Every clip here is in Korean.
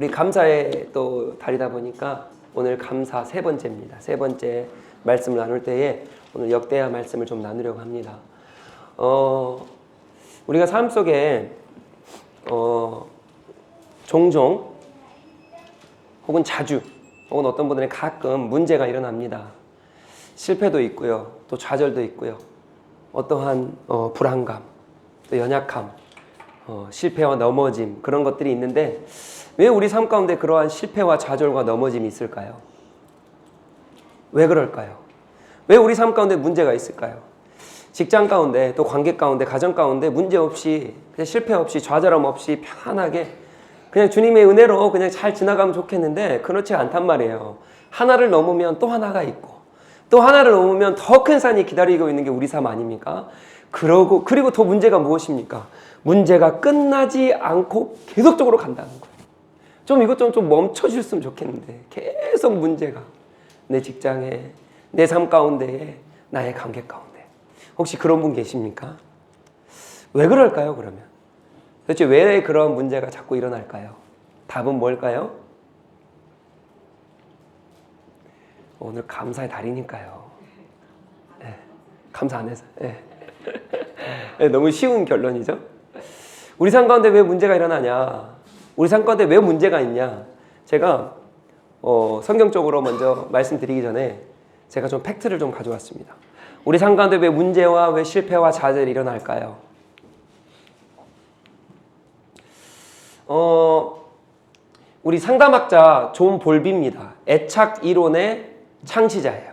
우리 감사의 또 달이다 보니까 오늘 감사 세 번째입니다. 세 번째 말씀을 나눌 때에 오늘 역대하 말씀을 좀 나누려고 합니다. 우리가 삶 속에 종종 혹은 자주 혹은 어떤 분들은 가끔 문제가 일어납니다. 실패도 있고요, 또 좌절도 있고요, 어떠한 불안감, 또 연약함, 실패와 넘어짐, 그런 것들이 있는데 왜 우리 삶 가운데 그러한 실패와 좌절과 넘어짐이 있을까요? 왜 그럴까요? 왜 우리 삶 가운데 문제가 있을까요? 직장 가운데, 또 관계 가운데, 가정 가운데 문제 없이, 그냥 실패 없이, 좌절함 없이 편하게 그냥 주님의 은혜로 그냥 잘 지나가면 좋겠는데 그렇지 않단 말이에요. 하나를 넘으면 또 하나가 있고, 또 하나를 넘으면 더 큰 산이 기다리고 있는 게 우리 삶 아닙니까? 그리고 더 문제가 무엇입니까? 문제가 끝나지 않고 계속적으로 간다는 거예요. 좀 이것 좀 멈춰주셨으면 좋겠는데 계속 문제가 내 직장에, 내 삶 가운데에, 나의 관계 가운데. 혹시 그런 분 계십니까? 왜 그럴까요, 그러면? 도대체 왜 그런 문제가 자꾸 일어날까요? 답은 뭘까요? 오늘 감사의 달이니까요. 네, 감사 안 해서. 네. 네, 너무 쉬운 결론이죠? 우리 삶 가운데 왜 문제가 일어나냐? 우리 삶 가운데 왜 문제가 있냐? 제가 성경적으로 먼저 말씀드리기 전에 제가 좀 팩트를 좀 가져왔습니다. 우리 삶 가운데 왜 문제와 왜 실패와 좌절이 일어날까요? 우리 상담학자 존 볼비입니다. 애착 이론의 창시자예요.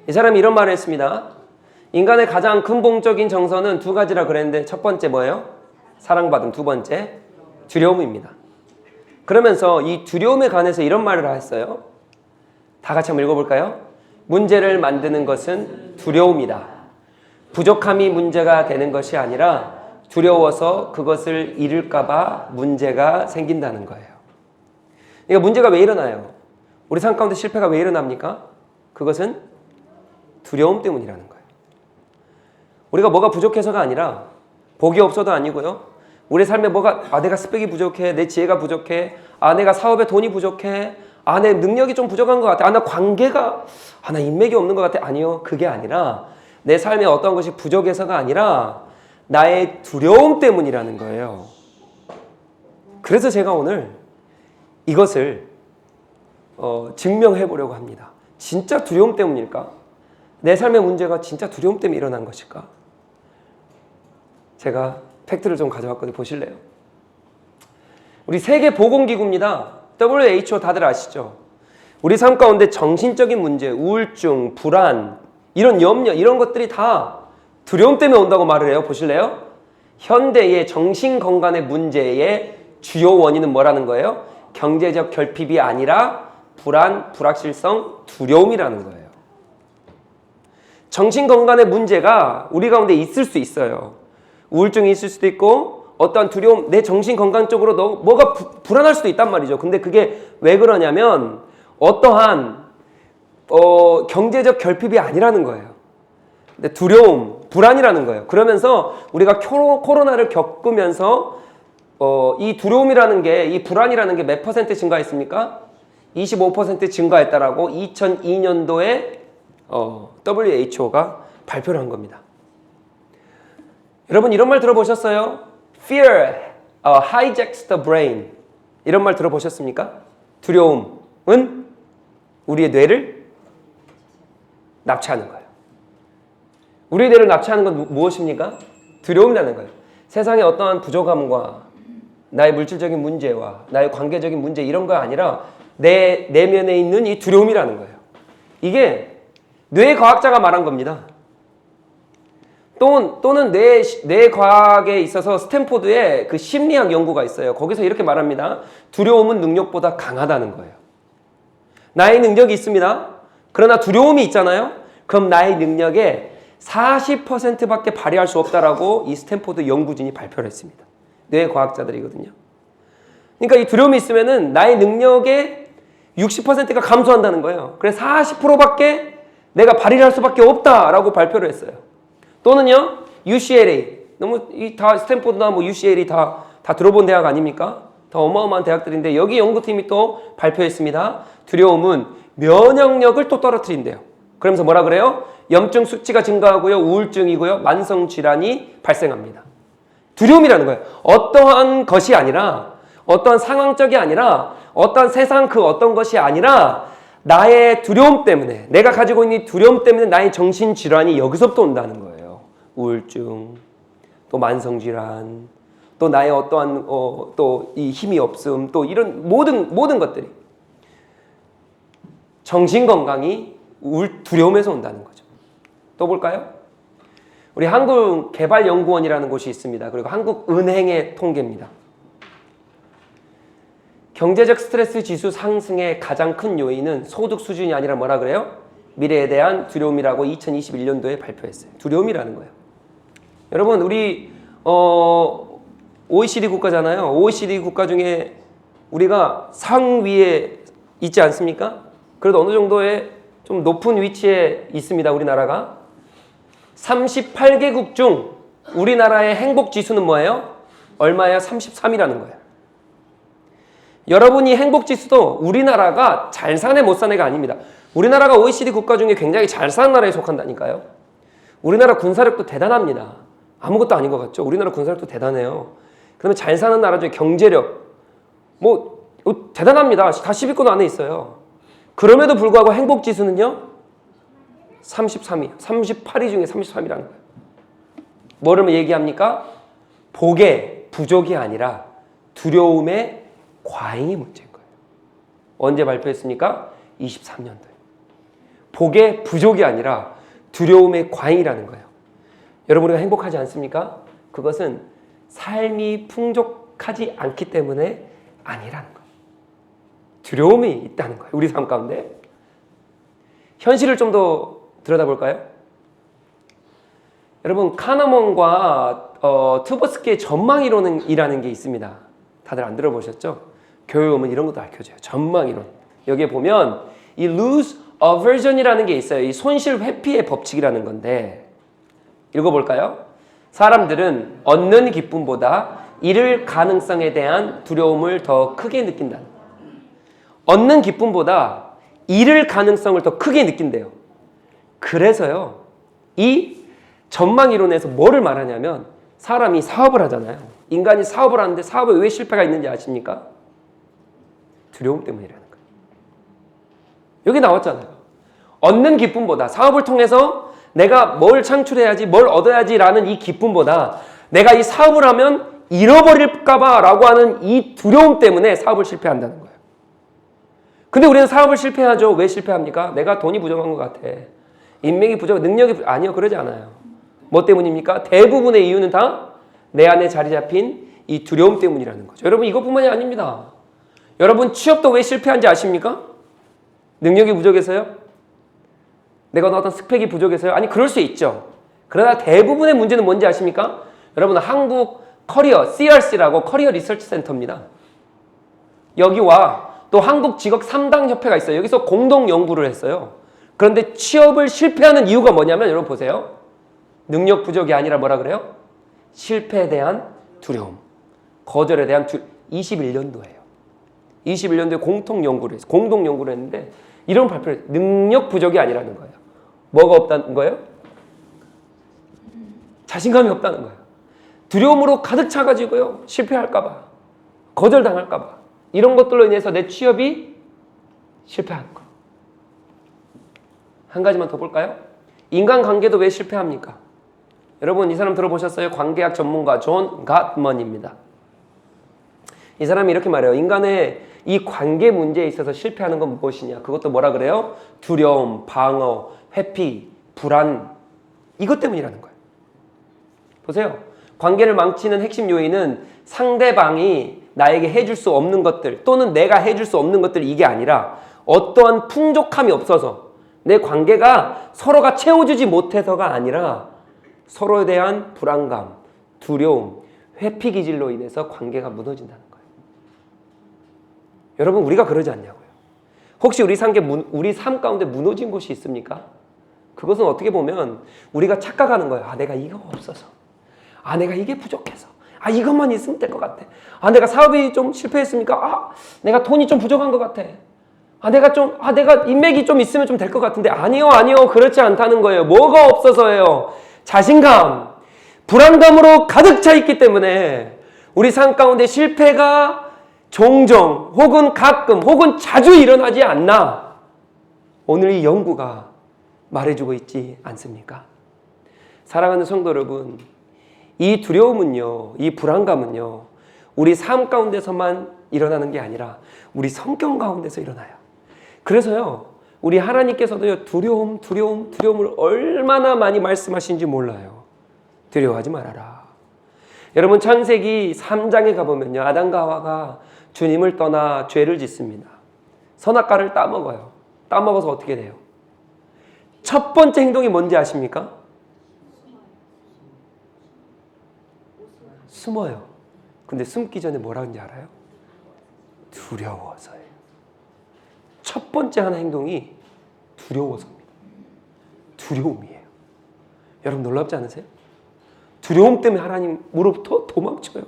이 사람이 이런 말을 했습니다. 인간의 가장 근본적인 정서는 두 가지라 그랬는데 첫 번째 뭐예요? 사랑받음. 두 번째 두려움입니다. 그러면서 이 두려움에 관해서 이런 말을 했어요. 다 같이 한번 읽어볼까요? 문제를 만드는 것은 두려움이다. 부족함이 문제가 되는 것이 아니라 두려워서 그것을 잃을까 봐 문제가 생긴다는 거예요. 그러니까 문제가 왜 일어나요? 우리 삶 가운데 실패가 왜 일어납니까? 그것은 두려움 때문이라는 거예요. 우리가 뭐가 부족해서가 아니라, 복이 없어도 아니고요, 우리 삶에 내가 스펙이 부족해, 내 지혜가 부족해, 내가 사업에 돈이 부족해, 내 능력이 좀 부족한 것 같아, 나 관계가, 나 인맥이 없는 것 같아. 아니요, 그게 아니라 내 삶에 어떤 것이 부족해서가 아니라 나의 두려움 때문이라는 거예요. 그래서 제가 오늘 이것을 증명해 보려고 합니다. 진짜 두려움 때문일까? 내 삶의 문제가 진짜 두려움 때문에 일어난 것일까? 제가 팩트를 좀 가져왔거든요. 보실래요? 우리 세계보건기구입니다. WHO 다들 아시죠? 우리 삶 가운데 정신적인 문제, 우울증, 불안, 이런 염려, 이런 것들이 다 두려움 때문에 온다고 말을 해요. 보실래요? 현대의 정신건강의 문제의 주요 원인은 뭐라는 거예요? 경제적 결핍이 아니라 불안, 불확실성, 두려움이라는 거예요. 정신건강의 문제가 우리 가운데 있을 수 있어요. 우울증이 있을 수도 있고 어떠한 두려움, 내 정신건강 쪽으로 뭐가 불안할 수도 있단 말이죠. 근데 그게 왜 그러냐면 어떠한 경제적 결핍이 아니라는 거예요. 근데 두려움, 불안이라는 거예요. 그러면서 우리가 코로나를 겪으면서 이 두려움이라는 게, 이 불안이라는 게 몇 퍼센트 증가했습니까? 25% 증가했다라고 2002년도에 WHO가 발표를 한 겁니다. 여러분 이런 말 들어보셨어요? Fear hijacks the brain. 이런 말 들어보셨습니까? 두려움은 우리의 뇌를 납치하는 거예요. 우리의 뇌를 납치하는 건 무엇입니까? 두려움이라는 거예요. 세상에 어떠한 부족함과 나의 물질적인 문제와 나의 관계적인 문제, 이런 거 아니라 내 내면에 있는 이 두려움이라는 거예요. 이게 뇌과학자가 말한 겁니다. 또는 뇌과학에 있어서 스탠포드에 그 심리학 연구가 있어요. 거기서 이렇게 말합니다. 두려움은 능력보다 강하다는 거예요. 나의 능력이 있습니다. 그러나 두려움이 있잖아요. 그럼 나의 능력의 40%밖에 발휘할 수 없다라고 이 스탠포드 연구진이 발표를 했습니다. 뇌과학자들이거든요. 그러니까 이 두려움이 있으면은 나의 능력의 60%가 감소한다는 거예요. 그래서 40%밖에 내가 발휘할 수밖에 없다라고 발표를 했어요. 또는요, UCLA. 너무 다 스탠포드나 UCLA 다 들어본 대학 아닙니까? 더 어마어마한 대학들인데 여기 연구팀이 또 발표했습니다. 두려움은 면역력을 또 떨어뜨린대요. 그러면서 뭐라 그래요? 염증 수치가 증가하고요. 우울증이고요. 만성 질환이 발생합니다. 두려움이라는 거예요. 어떠한 것이 아니라, 어떠한 상황적이 아니라, 어떠한 세상 그 어떤 것이 아니라 나의 두려움 때문에, 내가 가지고 있는 두려움 때문에 나의 정신질환이 여기서부터 온다는 거예요. 우울증, 또 만성질환, 또 나의 어떠한 또 이 힘이 없음, 또 이런 모든 것들이 정신건강이 두려움에서 온다는 거죠. 또 볼까요? 우리 한국개발연구원이라는 곳이 있습니다. 그리고 한국은행의 통계입니다. 경제적 스트레스 지수 상승의 가장 큰 요인은 소득 수준이 아니라 뭐라 그래요? 미래에 대한 두려움이라고 2021년도에 발표했어요. 두려움이라는 거예요. 여러분, 우리 OECD 국가잖아요. OECD 국가 중에 우리가 상위에 있지 않습니까? 그래도 어느 정도의 좀 높은 위치에 있습니다. 우리나라가. 38개국 중 우리나라의 행복지수는 뭐예요? 얼마예요? 33이라는 거예요. 여러분이 행복지수도 우리나라가 잘 사네 못 사네가 아닙니다. 우리나라가 OECD 국가 중에 굉장히 잘 사는 나라에 속한다니까요. 우리나라 군사력도 대단합니다. 아무것도 아닌 것 같죠? 우리나라 군사력도 대단해요. 그러면 잘 사는 나라 중에 경제력 대단합니다. 다 10위권 안에 있어요. 그럼에도 불구하고 행복지수는요 33위, 38위 중에 33이라는 거예요. 뭐를 얘기합니까? 복의 부족이 아니라 두려움의 과잉이 문제인 거예요. 언제 발표했습니까? 23년도에. 복의 부족이 아니라 두려움의 과잉이라는 거예요. 여러분, 우리가 행복하지 않습니까? 그것은 삶이 풍족하지 않기 때문에 아니라는 거예요. 두려움이 있다는 거예요. 우리 삶 가운데. 현실을 좀 더 들여다볼까요? 여러분, 카너먼과 투버스키의 전망이론이라는 게 있습니다. 다들 안 들어보셨죠? 교회 오면 이런 것도 알려줘요. 전망이론. 여기에 보면 이 lose aversion이라는 게 있어요. 이 손실 회피의 법칙이라는 건데 읽어볼까요? 사람들은 얻는 기쁨보다 잃을 가능성에 대한 두려움을 더 크게 느낀다. 얻는 기쁨보다 잃을 가능성을 더 크게 느낀대요. 그래서요, 이 전망이론에서 뭐를 말하냐면 사람이 사업을 하잖아요. 인간이 사업을 하는데 사업에 왜 실패가 있는지 아십니까? 두려움 때문이라는 거예요. 여기 나왔잖아요. 얻는 기쁨보다, 사업을 통해서 내가 뭘 창출해야지, 뭘 얻어야지라는 이 기쁨보다 내가 이 사업을 하면 잃어버릴까봐 라고 하는 이 두려움 때문에 사업을 실패한다는 거예요. 근데 우리는 사업을 실패하죠. 왜 실패합니까? 내가 돈이 부족한 것 같아. 인맥이 부족, 능력이 아니요, 그러지 않아요. 뭐 때문입니까? 대부분의 이유는 다 내 안에 자리 잡힌 이 두려움 때문이라는 거죠. 여러분, 이것뿐만이 아닙니다. 여러분, 취업도 왜 실패한지 아십니까? 능력이 부족해서요? 내가 어떤 스펙이 부족해서요? 아니, 그럴 수 있죠. 그러나 대부분의 문제는 뭔지 아십니까? 여러분, 한국 커리어, CRC라고 커리어 리서치 센터입니다. 여기와 또 한국 직업 3당 협회가 있어요. 여기서 공동 연구를 했어요. 그런데 취업을 실패하는 이유가 뭐냐면 여러분 보세요. 능력 부족이 아니라 뭐라 그래요? 실패에 대한 두려움, 거절에 대한 21년도예요. 21년도에 공동 연구를 했는데 이런 발표를 했어요. 능력 부족이 아니라는 거예요. 뭐가 없다는 거예요? 자신감이 없다는 거예요. 두려움으로 가득 차가지고요. 실패할까 봐, 거절당할까 봐, 이런 것들로 인해서 내 취업이 실패하는 거예요. 한 가지만 더 볼까요? 인간관계도 왜 실패합니까? 여러분, 이 사람 들어보셨어요? 관계학 전문가 존 갓먼입니다. 이 사람이 이렇게 말해요. 인간의 이 관계 문제에 있어서 실패하는 건 무엇이냐? 그것도 뭐라 그래요? 두려움, 방어, 회피, 불안, 이것 때문이라는 거예요. 보세요. 관계를 망치는 핵심 요인은 상대방이 나에게 해줄 수 없는 것들 또는 내가 해줄 수 없는 것들, 이게 아니라 어떠한 풍족함이 없어서 내 관계가 서로가 채워주지 못해서가 아니라 서로에 대한 불안감, 두려움, 회피 기질로 인해서 관계가 무너진다는 거예요. 여러분, 우리가 그러지 않냐고요. 혹시 우리 삶 가운데 무너진 곳이 있습니까? 그것은 어떻게 보면 우리가 착각하는 거예요. 아, 내가 이거 없어서, 아, 내가 이게 부족해서, 이것만 있으면 될 것 같아. 내가 사업이 좀 실패했으니까 내가 돈이 좀 부족한 것 같아. 내가 인맥이 좀 있으면 좀 될 것 같은데 아니요. 그렇지 않다는 거예요. 뭐가 없어서예요? 자신감, 불안감으로 가득 차 있기 때문에 우리 삶 가운데 실패가 종종 혹은 가끔 혹은 자주 일어나지 않나 오늘 이 연구가 말해주고 있지 않습니까? 사랑하는 성도 여러분, 이 두려움은요, 이 불안감은요, 우리 삶 가운데서만 일어나는 게 아니라 우리 성경 가운데서 일어나요. 그래서요, 우리 하나님께서도요, 두려움을 얼마나 많이 말씀하시는지 몰라요. 두려워하지 말아라. 여러분, 창세기 3장에 가보면요, 아담과 하와가 주님을 떠나 죄를 짓습니다. 선악과를 따먹어요. 따먹어서 어떻게 돼요? 첫 번째 행동이 뭔지 아십니까? 숨어요. 근데 숨기 전에 뭐라 하는지 알아요? 두려워서예요. 첫 번째 하는 행동이 두려워서입니다. 두려움이에요. 여러분 놀랍지 않으세요? 두려움 때문에 하나님으로부터 도망쳐요.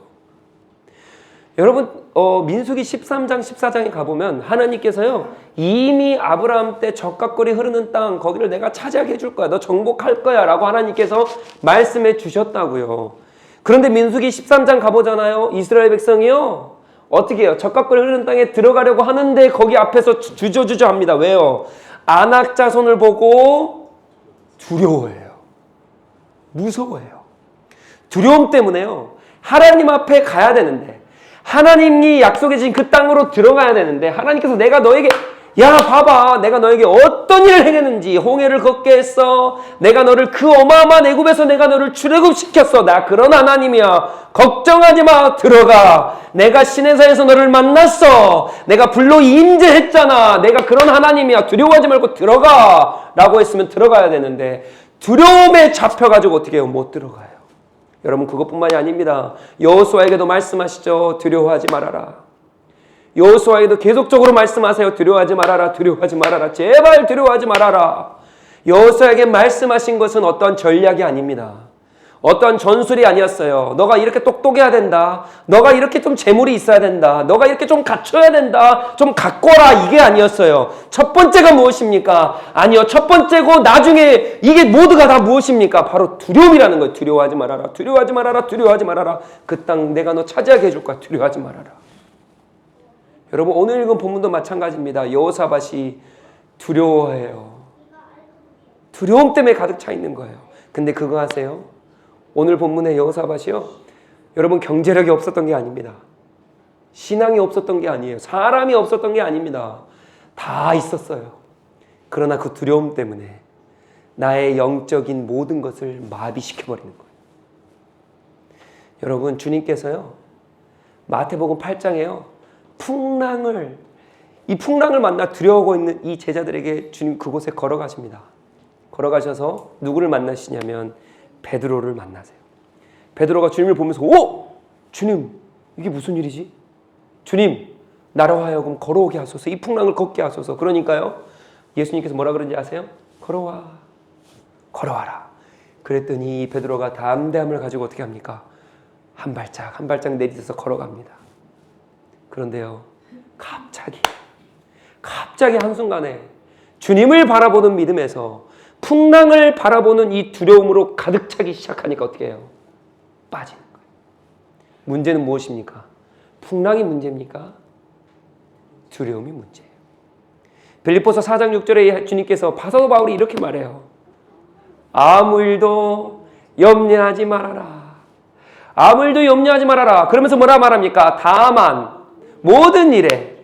여러분 민수기 13장 14장에 가보면 하나님께서요 이미 아브라함 때 적각골이 흐르는 땅 거기를 내가 차지하게 해줄 거야. 너 정복할 거야 라고 하나님께서 말씀해 주셨다고요. 그런데 민수기 13장 가보잖아요. 이스라엘 백성이요 어떻게 해요? 적각골이 흐르는 땅에 들어가려고 하는데 거기 앞에서 주저주저 합니다. 왜요? 아낙 자손을 보고 두려워해요. 무서워해요. 두려움 때문에요 하나님 앞에 가야 되는데 하나님이 약속해 주신 그 땅으로 들어가야 되는데 하나님께서 내가 너에게 봐봐 내가 너에게 어떤 일을 행했는지 홍해를 걷게 했어. 내가 너를 그 어마어마한 애굽에서 내가 너를 출애굽시켰어. 나 그런 하나님이야. 걱정하지 마. 들어가. 내가 시내산에서 너를 만났어. 내가 불로 임재했잖아. 내가 그런 하나님이야. 두려워하지 말고 들어가 라고 했으면 들어가야 되는데 두려움에 잡혀가지고 어떻게 해요? 못 들어가요. 여러분 그것뿐만이 아닙니다. 여호수아에게도 말씀하시죠. 두려워하지 말아라. 여호수아에게도 계속적으로 말씀하세요. 두려워하지 말아라. 두려워하지 말아라. 제발 두려워하지 말아라. 여호수아에게 말씀하신 것은 어떤 전략이 아닙니다. 어떤 전술이 아니었어요. 너가 이렇게 똑똑해야 된다. 너가 이렇게 좀 재물이 있어야 된다. 너가 이렇게 좀 갖춰야 된다. 좀 갖고라. 이게 아니었어요. 첫 번째가 무엇입니까? 아니요. 첫 번째고 나중에 이게 모두가 다 무엇입니까? 바로 두려움이라는 거예요. 두려워하지 말아라. 두려워하지 말아라. 두려워하지 말아라. 그 땅 내가 너 차지하게 해줄 거야. 두려워하지 말아라. 여러분 오늘 읽은 본문도 마찬가지입니다. 여호사밧이 두려워해요. 두려움 때문에 가득 차 있는 거예요. 근데 그거 아세요? 오늘 본문의 여호사밧이요. 여러분 경제력이 없었던 게 아닙니다. 신앙이 없었던 게 아니에요. 사람이 없었던 게 아닙니다. 다 있었어요. 그러나 그 두려움 때문에 나의 영적인 모든 것을 마비시켜버리는 거예요. 여러분 주님께서요. 마태복음 8장에요. 이 풍랑을 만나 두려워하고 있는 이 제자들에게 주님 그곳에 걸어가십니다. 걸어가셔서 누구를 만나시냐면 베드로를 만나세요. 베드로가 주님을 보면서 주님 이게 무슨 일이지? 주님 나로 하여금 걸어오게 하소서. 이 풍랑을 걷게 하소서. 그러니까요 예수님께서 뭐라 그런지 아세요? 걸어와라. 그랬더니 베드로가 담대함을 가지고 어떻게 합니까? 한 발짝 내딛어서 걸어갑니다. 그런데요 갑자기 한순간에 주님을 바라보는 믿음에서 풍랑을 바라보는 이 두려움으로 가득 차기 시작하니까 어떻게 해요? 빠지는 거예요. 문제는 무엇입니까? 풍랑이 문제입니까? 두려움이 문제예요. 빌립보서 4장 6절에 주님께서 사도 바울이 이렇게 말해요. 아무 일도 염려하지 말아라. 아무 일도 염려하지 말아라. 그러면서 뭐라 말합니까? 다만 모든 일에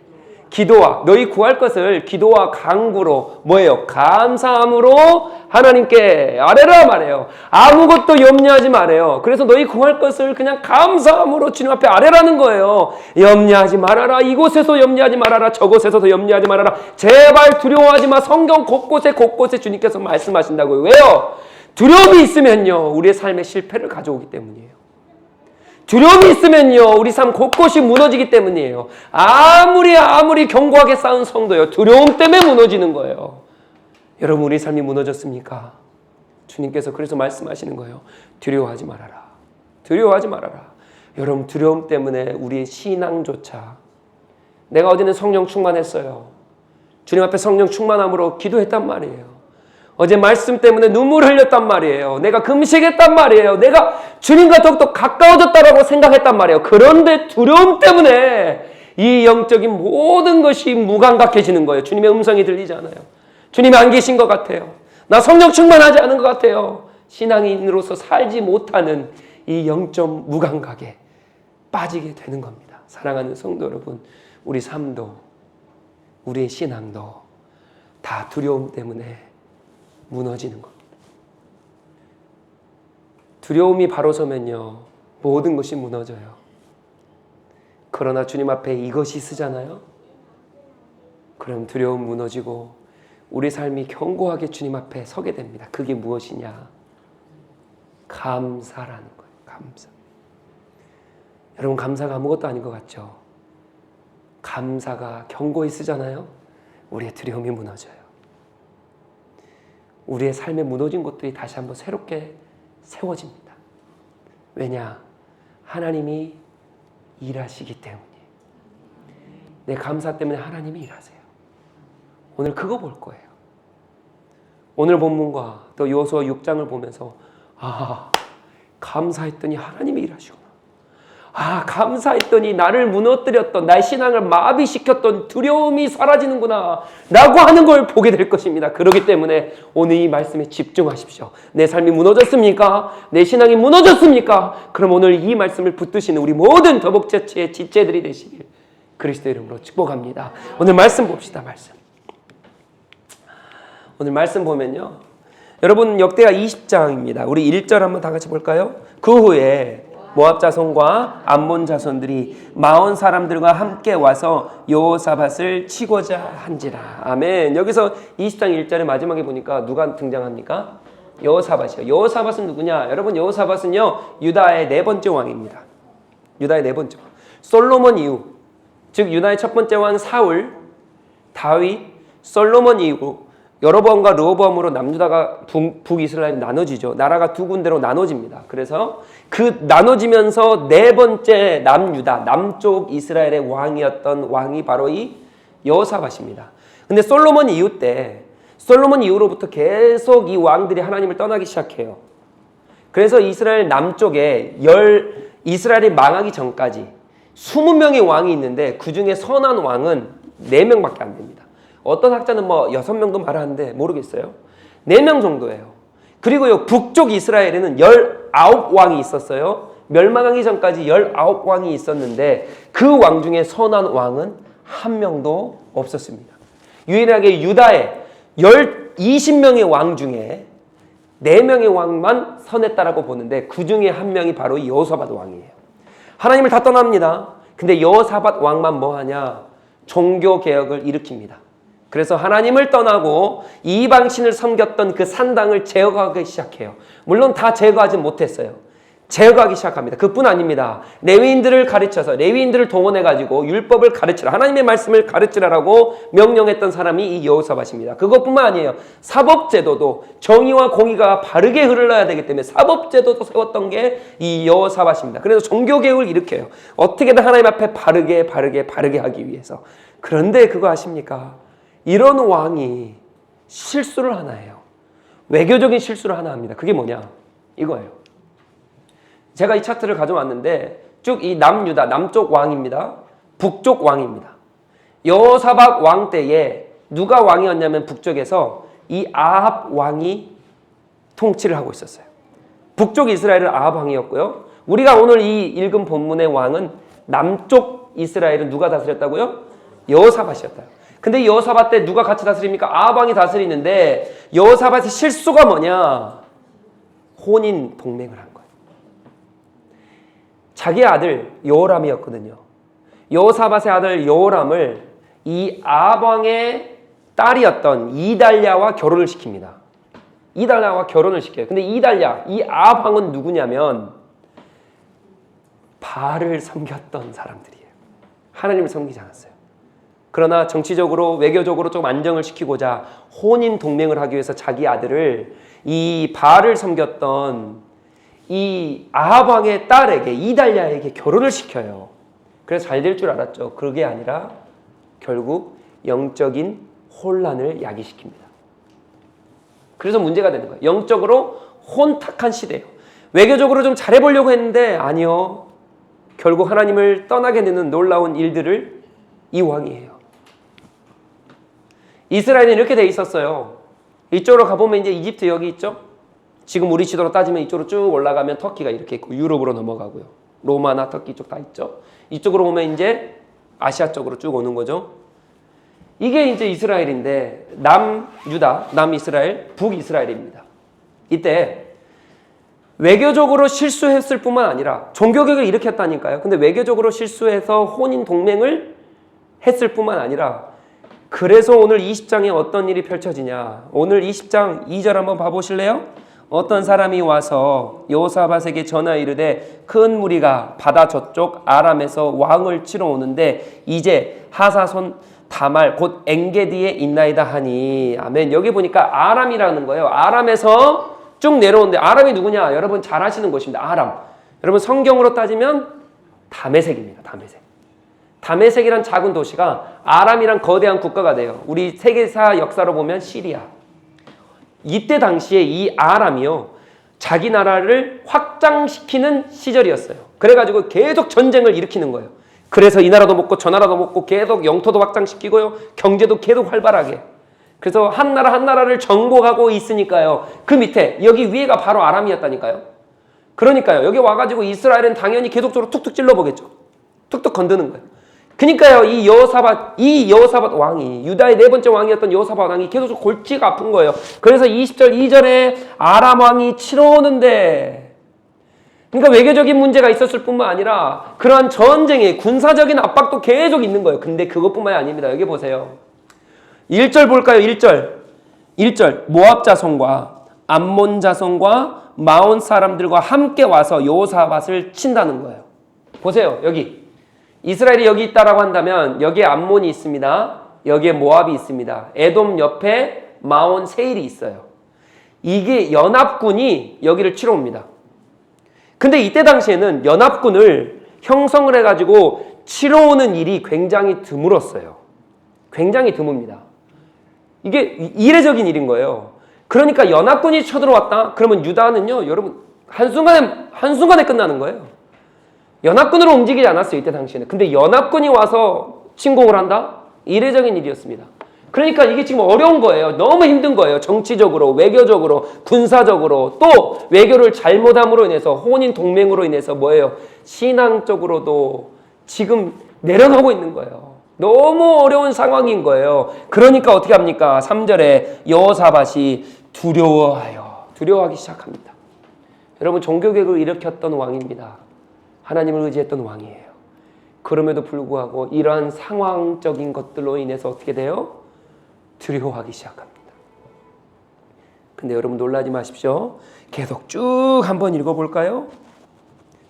기도와 너희 구할 것을 기도와 간구로 뭐예요? 감사함으로 하나님께 아뢰라 말해요. 아무것도 염려하지 말아요. 그래서 너희 구할 것을 그냥 감사함으로 주님 앞에 아뢰라는 거예요. 염려하지 말아라. 이곳에서 염려하지 말아라. 저곳에서도 염려하지 말아라. 제발 두려워하지 마. 성경 곳곳에 주님께서 말씀하신다고요. 왜요? 두려움이 있으면요 우리의 삶에 실패를 가져오기 때문이에요. 두려움이 있으면요 우리 삶 곳곳이 무너지기 때문이에요. 아무리 견고하게 쌓은 성도요 두려움 때문에 무너지는 거예요. 여러분 우리 삶이 무너졌습니까? 주님께서 그래서 말씀하시는 거예요. 두려워하지 말아라. 여러분, 두려움 때문에 우리의 신앙조차, 내가 어제는 성령 충만했어요. 주님 앞에 성령 충만함으로 기도했단 말이에요. 어제 말씀 때문에 눈물 흘렸단 말이에요. 내가 금식했단 말이에요. 내가 주님과 더욱더 가까워졌다라고 생각했단 말이에요. 그런데 두려움 때문에 이 영적인 모든 것이 무감각해지는 거예요. 주님의 음성이 들리지 않아요. 주님이 안 계신 것 같아요. 나 성령 충만하지 않은 것 같아요. 신앙인으로서 살지 못하는 이 영적 무감각에 빠지게 되는 겁니다. 사랑하는 성도 여러분, 우리 삶도 우리의 신앙도 다 두려움 때문에 무너지는 겁니다. 두려움이 바로 서면요, 모든 것이 무너져요. 그러나 주님 앞에 이것이 쓰잖아요. 그럼 두려움 무너지고 우리 삶이 견고하게 주님 앞에 서게 됩니다. 그게 무엇이냐? 감사라는 거예요. 감사. 여러분, 감사가 아무것도 아닌 것 같죠? 감사가 견고히 쓰잖아요. 우리의 두려움이 무너져요. 우리의 삶에 무너진 것들이 다시 한번 새롭게 세워집니다. 왜냐? 하나님이 일하시기 때문이에요. 내 감사 때문에 하나님이 일하세요. 오늘 그거 볼 거예요. 오늘 본문과 또 여호수아 6장을 보면서 감사했더니 하나님이 일하시구나. 감사했더니 나를 무너뜨렸던, 나의 신앙을 마비시켰던 두려움이 사라지는구나 라고 하는 걸 보게 될 것입니다. 그렇기 때문에 오늘 이 말씀에 집중하십시오. 내 삶이 무너졌습니까? 내 신앙이 무너졌습니까? 그럼 오늘 이 말씀을 붙드시는 우리 모든 더복처치의 지체들이 되시길 그리스도 이름으로 축복합니다. 오늘 말씀 봅시다. 말씀. 오늘 말씀 보면요, 여러분, 역대하 20장입니다. 우리 1절 한번 다 같이 볼까요? 그 후에 모압 자손과 암몬 자손들이 마온 사람들과 함께 와서 여호사밧을 치고자 한지라. 아멘. 여기서 20장 1절의 마지막에 보니까 누가 등장합니까? 여호사밧이요. 여호사밧은 누구냐? 여러분, 여호사밧은요, 유다의 네 번째 왕입니다. 유다의 네 번째 왕. 솔로몬 이후, 즉 유다의 첫 번째 왕 사울, 다윗, 솔로몬 이후 여로보암과 르호보암으로 남유다가 북이스라엘이 나눠지죠. 나라가 두 군데로 나눠집니다. 그래서 그 나눠지면서 네 번째 남유다, 남쪽 이스라엘의 왕이었던 왕이 바로 이 여호사밧입니다. 근데 솔로몬 이후 때, 솔로몬 이후로부터 계속 이 왕들이 하나님을 떠나기 시작해요. 그래서 이스라엘 남쪽에 이스라엘이 망하기 전까지 20명의 왕이 있는데 그 중에 선한 왕은 4명밖에 안 됩니다. 어떤 학자는 6명도 말하는데 모르겠어요. 4명 정도예요. 그리고요, 북쪽 이스라엘에는 19왕이 있었어요. 멸망하기 전까지 19왕이 있었는데 그 왕 중에 선한 왕은 1명도 없었습니다. 유일하게 유다의 20명의 왕 중에 4명의 왕만 선했다라고 보는데 그 중에 1명이 바로 여호사밧 왕이에요. 하나님을 다 떠납니다. 근데 여호사밧 왕만 뭐하냐? 종교개혁을 일으킵니다. 그래서 하나님을 떠나고 이방신을 섬겼던 그 산당을 제거하기 시작해요. 물론 다 제거하지 못했어요. 제거하기 시작합니다. 그뿐 아닙니다. 레위인들을 가르쳐서, 레위인들을 동원해가지고 율법을 가르치라, 하나님의 말씀을 가르치라라고 명령했던 사람이 이 여호사밧입니다. 그것뿐만 아니에요. 사법제도도 정의와 공의가 바르게 흘러야 되기 때문에 사법제도도 세웠던 게 이 여호사밧입니다. 그래서 종교개혁을 일으켜요. 어떻게든 하나님 앞에 바르게 하기 위해서. 그런데 그거 아십니까? 이런 왕이 실수를 하나 해요. 외교적인 실수를 하나 합니다. 그게 뭐냐? 이거예요. 제가 이 차트를 가져왔는데 쭉 이 남유다, 남쪽 왕입니다. 북쪽 왕입니다. 여호사밧 왕 때에 누가 왕이었냐면 북쪽에서 이 아합 왕이 통치를 하고 있었어요. 북쪽 이스라엘은 아합 왕이었고요. 우리가 오늘 이 읽은 본문의 왕은 남쪽 이스라엘은 누가 다스렸다고요? 여호사밧이었다. 근데 여호사밧 때 누가 같이 다스립니까? 아합 왕이 다스리는데 여호사밧의 실수가 뭐냐? 혼인 동맹을 한 거예요. 자기 아들 여호람이었거든요. 여호사밧의 아들 여호람을 이 아합 왕의 딸이었던 이달랴와 결혼을 시킵니다. 이달랴와 결혼을 시켜요. 근데 이달랴, 이 아합 왕은 누구냐면 바알을 섬겼던 사람들이에요. 하나님을 섬기지 않았어요. 그러나 정치적으로, 외교적으로 좀 안정을 시키고자 혼인 동맹을 하기 위해서 자기 아들을 이 바알을 섬겼던 이 아합 왕의 딸에게 이달랴에게 결혼을 시켜요. 그래서 잘 될 줄 알았죠. 그게 아니라 결국 영적인 혼란을 야기시킵니다. 그래서 문제가 되는 거예요. 영적으로 혼탁한 시대예요. 외교적으로 좀 잘해보려고 했는데 아니요. 결국 하나님을 떠나게 되는 놀라운 일들을 이 왕이 해요. 이스라엘은 이렇게 돼 있었어요. 이쪽으로 가보면 이제 이집트 여기 있죠. 지금 우리 지도로 따지면 이쪽으로 쭉 올라가면 터키가 이렇게 있고 유럽으로 넘어가고요. 로마나 터키 쪽 다 있죠. 이쪽으로 오면 이제 아시아 쪽으로 쭉 오는 거죠. 이게 이제 이스라엘인데 남유다, 남이스라엘, 북이스라엘입니다. 이때 외교적으로 실수했을 뿐만 아니라 종교개혁을 일으켰다니까요. 근데 외교적으로 실수해서 혼인 동맹을 했을 뿐만 아니라 그래서 오늘 20장에 어떤 일이 펼쳐지냐. 오늘 20장 2절 한번 봐보실래요? 어떤 사람이 와서 여호사밧에게 전하 이르되 큰 무리가 바다 저쪽 아람에서 왕을 치러 오는데 이제 하사손 다말 곧 엥게디에 있나이다 하니. 아멘. 여기 보니까 아람이라는 거예요. 아람에서 쭉 내려오는데 아람이 누구냐? 여러분 잘 아시는 곳입니다. 아람. 여러분 성경으로 따지면 다메섹입니다. 다메섹. 다메섹이란 작은 도시가 아람이란 거대한 국가가 돼요. 우리 세계사 역사로 보면 시리아. 이때 당시에 이 아람이요. 자기 나라를 확장시키는 시절이었어요. 그래가지고 계속 전쟁을 일으키는 거예요. 그래서 이 나라도 먹고 저 나라도 먹고 계속 영토도 확장시키고요. 경제도 계속 활발하게. 그래서 한 나라 한 나라를 정복하고 있으니까요. 그 밑에 여기 위에가 바로 아람이었다니까요. 그러니까요. 여기 와가지고 이스라엘은 당연히 계속적으로 툭툭 찔러보겠죠. 툭툭 건드는 거예요. 그러니까요. 이 여호사밧 왕이 유다의 네 번째 왕이었던 여호사밧 왕이 계속 골치가 아픈 거예요. 그래서 20절 2절에 아람 왕이 치러 오는데 그러니까 외교적인 문제가 있었을 뿐만 아니라 그러한 전쟁의 군사적인 압박도 계속 있는 거예요. 근데 그것뿐만이 아닙니다. 여기 보세요. 1절 볼까요? 1절 모압 자손과 암몬 자손과 마온 사람들과 함께 와서 여호사밧을 친다는 거예요. 보세요. 여기 이스라엘이 여기 있다라고 한다면 여기에 암몬이 있습니다. 여기에 모압이 있습니다. 에돔 옆에 마온 세일이 있어요. 이게 연합군이 여기를 치러 옵니다. 근데 이때 당시에는 연합군을 형성을 해가지고 치러 오는 일이 굉장히 드물었어요. 굉장히 드뭅니다. 이게 이례적인 일인 거예요. 그러니까 연합군이 쳐들어왔다? 그러면 유다는요, 여러분, 한순간에 끝나는 거예요. 연합군으로 움직이지 않았어요, 이때 당시에는. 근데 연합군이 와서 침공을 한다? 이례적인 일이었습니다. 그러니까 이게 지금 어려운 거예요. 너무 힘든 거예요. 정치적으로, 외교적으로, 군사적으로, 또 외교를 잘못함으로 인해서, 혼인 동맹으로 인해서 뭐예요? 신앙적으로도 지금 내려가고 있는 거예요. 너무 어려운 상황인 거예요. 그러니까 어떻게 합니까? 3절에 여호사밧이 두려워하기 시작합니다. 여러분, 종교개혁을 일으켰던 왕입니다. 하나님을 의지했던 왕이에요. 그럼에도 불구하고 이러한 상황적인 것들로 인해서 어떻게 돼요? 두려워하기 시작합니다. 근데 여러분 놀라지 마십시오. 계속 쭉 한번 읽어볼까요?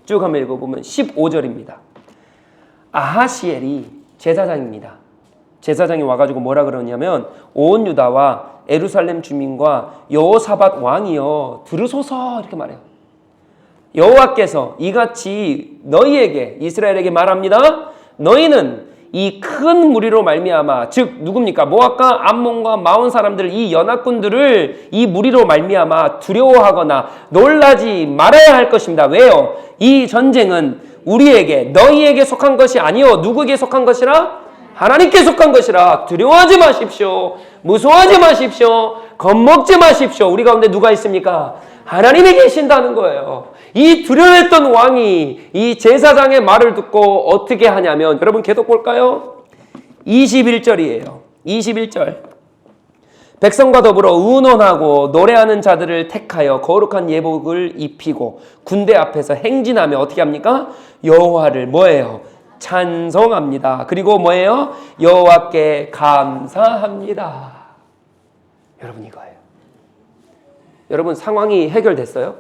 쭉 한번 읽어보면 15절입니다. 아하시엘이 제사장입니다. 제사장이 와가지고 뭐라 그러냐면 온 유다와 예루살렘 주민과 여호사밧 왕이여 들으소서 이렇게 말해요. 여호와께서 이같이 너희에게 이스라엘에게 말합니다. 너희는 이 큰 무리로 말미암아 즉 누굽니까? 모압과 암몬과 마온 사람들 이 연합군들을 이 무리로 말미암아 두려워하거나 놀라지 말아야 할 것입니다. 왜요? 이 전쟁은 우리에게 너희에게 속한 것이 아니요 누구에게 속한 것이라? 하나님께 속한 것이라. 두려워하지 마십시오. 무서워하지 마십시오. 겁먹지 마십시오. 우리 가운데 누가 있습니까? 하나님이 계신다는 거예요. 이 두려워했던 왕이 이 제사장의 말을 듣고 어떻게 하냐면 여러분 계속 볼까요? 21절이에요. 21절 백성과 더불어 의논하고 노래하는 자들을 택하여 거룩한 예복을 입히고 군대 앞에서 행진하며 어떻게 합니까? 여호와를 뭐예요? 찬송합니다. 그리고 뭐예요? 여호와께 감사합니다. 여러분 이거예요. 여러분 상황이 해결됐어요?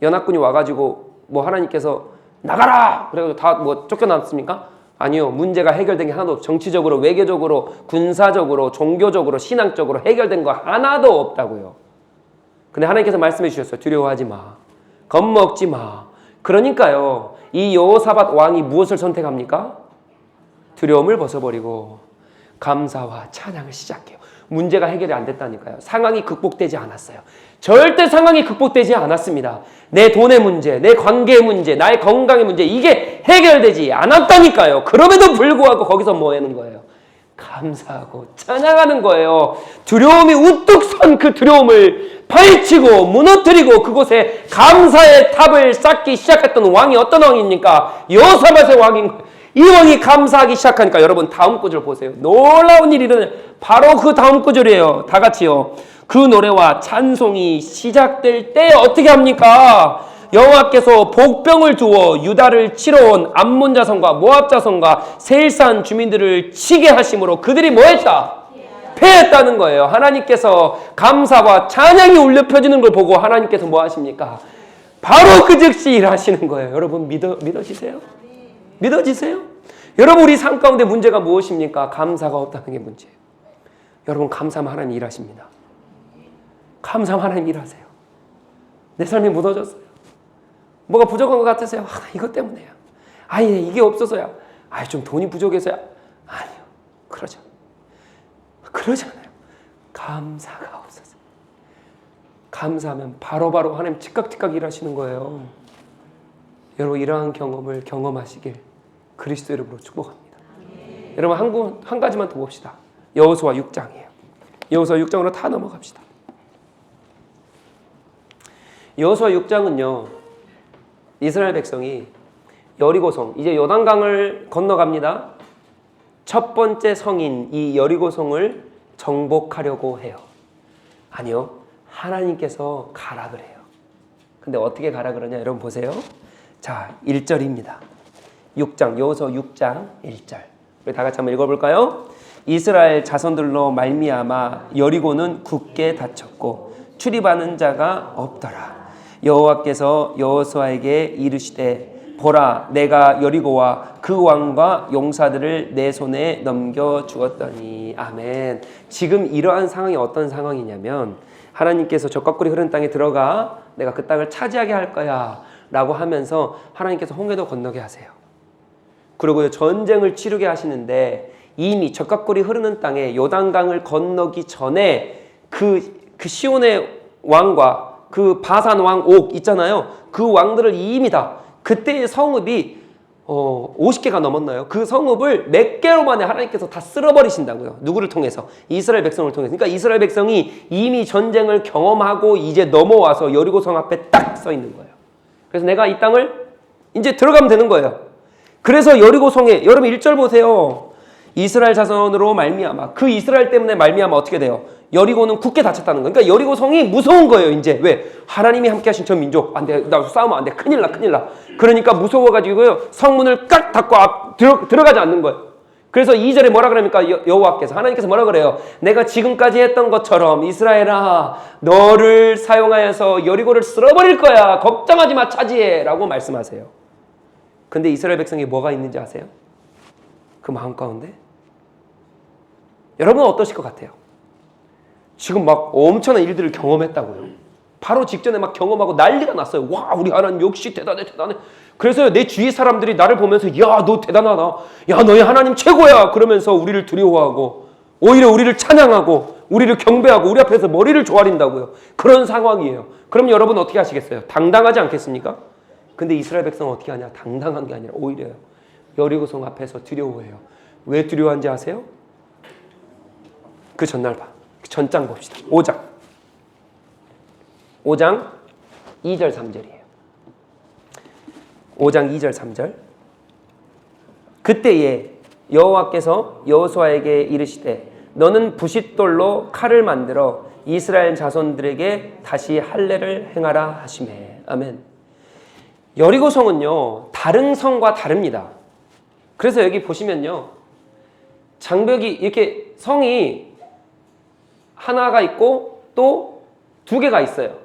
연합군이 와가지고 뭐 하나님께서 나가라! 그래가지고 다 뭐 쫓겨났습니까? 아니요. 문제가 해결된 게 하나도 없어요. 정치적으로, 외교적으로, 군사적으로, 종교적으로, 신앙적으로 해결된 거 하나도 없다고요. 근데 하나님께서 말씀해 주셨어요. 두려워하지 마. 겁먹지 마. 그러니까요, 이 여호사밧 왕이 무엇을 선택합니까? 두려움을 벗어버리고 감사와 찬양을 시작해요. 문제가 해결이 안 됐다니까요. 상황이 극복되지 않았어요. 절대 상황이 극복되지 않았습니다. 내 돈의 문제, 내 관계의 문제, 나의 건강의 문제, 이게 해결되지 않았다니까요. 그럼에도 불구하고 거기서 뭐 하는 거예요? 감사하고 찬양하는 거예요. 두려움이 우뚝 선 그 두려움을 파헤치고 무너뜨리고 그곳에 감사의 탑을 쌓기 시작했던 왕이 어떤 왕입니까? 여호사밧의 왕인 거예요. 이 왕이 감사하기 시작하니까 여러분 다음 구절 보세요. 놀라운 일이 일어나요. 바로 그 다음 구절이에요. 다 같이요. 그 노래와 찬송이 시작될 때 어떻게 합니까? 여호와께서 복병을 주어 유다를 치러 온 암몬 자손과 모압 자손과 세일산 주민들을 치게 하심으로 그들이 뭐 했다? 패했다는 거예요. 하나님께서 감사와 찬양이 울려 펴지는 걸 보고 하나님께서 뭐 하십니까? 바로 그 즉시 일하시는 거예요. 여러분 믿어지세요? 믿어지세요? 여러분 우리 삶 가운데 문제가 무엇입니까? 감사가 없다는 게 문제예요. 여러분 감사하면 하나님 일하십니다. 감사하면 하나님 일하세요. 내 삶이 무너졌어요. 뭐가 부족한 것 같으세요? 이것 때문에요. 이게 없어서야. 좀 돈이 부족해서야. 아니요. 그러잖아요. 감사가 없어서. 감사하면 바로바로 하나님 즉각 일하시는 거예요. 여러분 이러한 경험을 경험하시길 그리스도 이름으로 축복합니다. 여러분 한 가지만 더 봅시다. 여호수아 6장이에요. 여호수아 6장으로 다 넘어갑시다. 여호수아 6장은요. 이스라엘 백성이 여리고성, 이제 요단강을 건너갑니다. 첫 번째 성인 이 여리고성을 정복하려고 해요. 아니요. 하나님께서 가라 그래요. 근데 어떻게 가라 그러냐? 여러분 보세요. 자, 1절입니다. 6장, 여호수아 6장 1절. 우리 다 같이 한번 읽어볼까요? 이스라엘 자손들로 말미암아 여리고는 굳게 닫혔고 출입하는 자가 없더라. 여호와께서 여호수아에게 이르시되 보라 내가 여리고와 그 왕과 용사들을 내 손에 넘겨 주었더니. 아멘. 지금 이러한 상황이 어떤 상황이냐면 하나님께서 적과 꿀이 흐르는 땅에 들어가 내가 그 땅을 차지하게 할 거야 라고 하면서 하나님께서 홍해도 건너게 하세요. 그리고 전쟁을 치르게 하시는데 이미 적과 꿀이 흐르는 땅에 요단강을 건너기 전에 그 시온의 왕과 그 바산 왕 옥 있잖아요. 그 왕들을 이미 다 그때의 성읍이 50개가 넘었나요? 그 성읍을 몇 개로 만에 하나님께서 다 쓸어버리신다고요. 누구를 통해서? 이스라엘 백성을 통해서. 그러니까 이스라엘 백성이 이미 전쟁을 경험하고 이제 넘어와서 여리고성 앞에 딱 서 있는 거예요. 그래서 내가 이 땅을 이제 들어가면 되는 거예요. 그래서 여리고성에 여러분 1절 보세요. 이스라엘 자손으로 말미암아. 그 이스라엘 때문에 말미암아 어떻게 돼요? 여리고는 굳게 닫혔다는 거예요. 그러니까 여리고성이 무서운 거예요. 이제 왜? 하나님이 함께 하신 저 민족. 안 돼. 나 싸우면 안 돼. 큰일 나. 그러니까 무서워가지고요. 성문을 깍 닫고 들어가지 않는 거예요. 그래서 2절에 뭐라 그럽니까? 여호와께서 하나님께서 뭐라 그래요? 내가 지금까지 했던 것처럼 이스라엘아 너를 사용하여서 여리고를 쓸어버릴 거야. 걱정하지 마. 차지해. 라고 말씀하세요. 근데 이스라엘 백성이 뭐가 있는지 아세요? 그 마음 가운데? 여러분은 어떠실 것 같아요? 지금 막 엄청난 일들을 경험했다고요. 바로 직전에 막 경험하고 난리가 났어요. 와, 우리 하나님 역시 대단해. 그래서 내 주위 사람들이 나를 보면서 야, 너 대단하다. 야, 너희 하나님 최고야. 그러면서 우리를 두려워하고 오히려 우리를 찬양하고 우리를 경배하고 우리 앞에서 머리를 조아린다고요. 그런 상황이에요. 그럼 여러분 어떻게 하시겠어요? 당당하지 않겠습니까? 근데 이스라엘 백성은 어떻게 하냐? 당당한 게 아니라 오히려 여리고성 앞에서 두려워해요. 왜 두려워한지 아세요? 그 전날 전장 봅시다. 5장 2절 3절이에요. 5장 2절 3절. 그때에 여호와께서 여호수아에게 이르시되 너는 부싯돌로 칼을 만들어 이스라엘 자손들에게 다시 할례를 행하라 하시매. 아멘. 여리고성은요 다른 성과 다릅니다. 그래서 여기 보시면요 장벽이 이렇게 성이 하나가 있고 또 두 개가 있어요.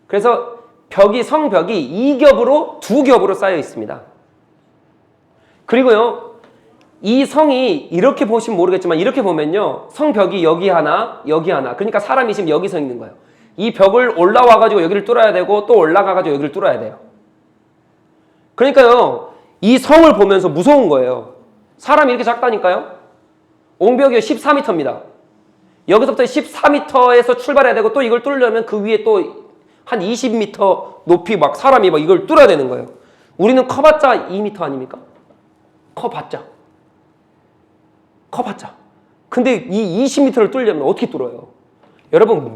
그래서 성벽이 2겹으로 2겹으로 쌓여 있습니다. 그리고요 이 성이 이렇게 보시면 모르겠지만 이렇게 보면요 성벽이 여기 하나 여기 하나, 그러니까 사람이 지금 여기 서 있는 거예요. 이 벽을 올라와가지고 여기를 뚫어야 되고 또 올라가가지고 여기를 뚫어야 돼요. 그러니까요. 이 성을 보면서 무서운 거예요. 사람이 이렇게 작다니까요. 옹벽이 14m입니다. 여기서부터 14m에서 출발해야 되고 또 이걸 뚫으려면 그 위에 또 한 20m 높이 막 사람이 막 이걸 뚫어야 되는 거예요. 우리는 커봤자 2m 아닙니까? 커봤자. 근데 이 20m를 뚫으려면 어떻게 뚫어요? 여러분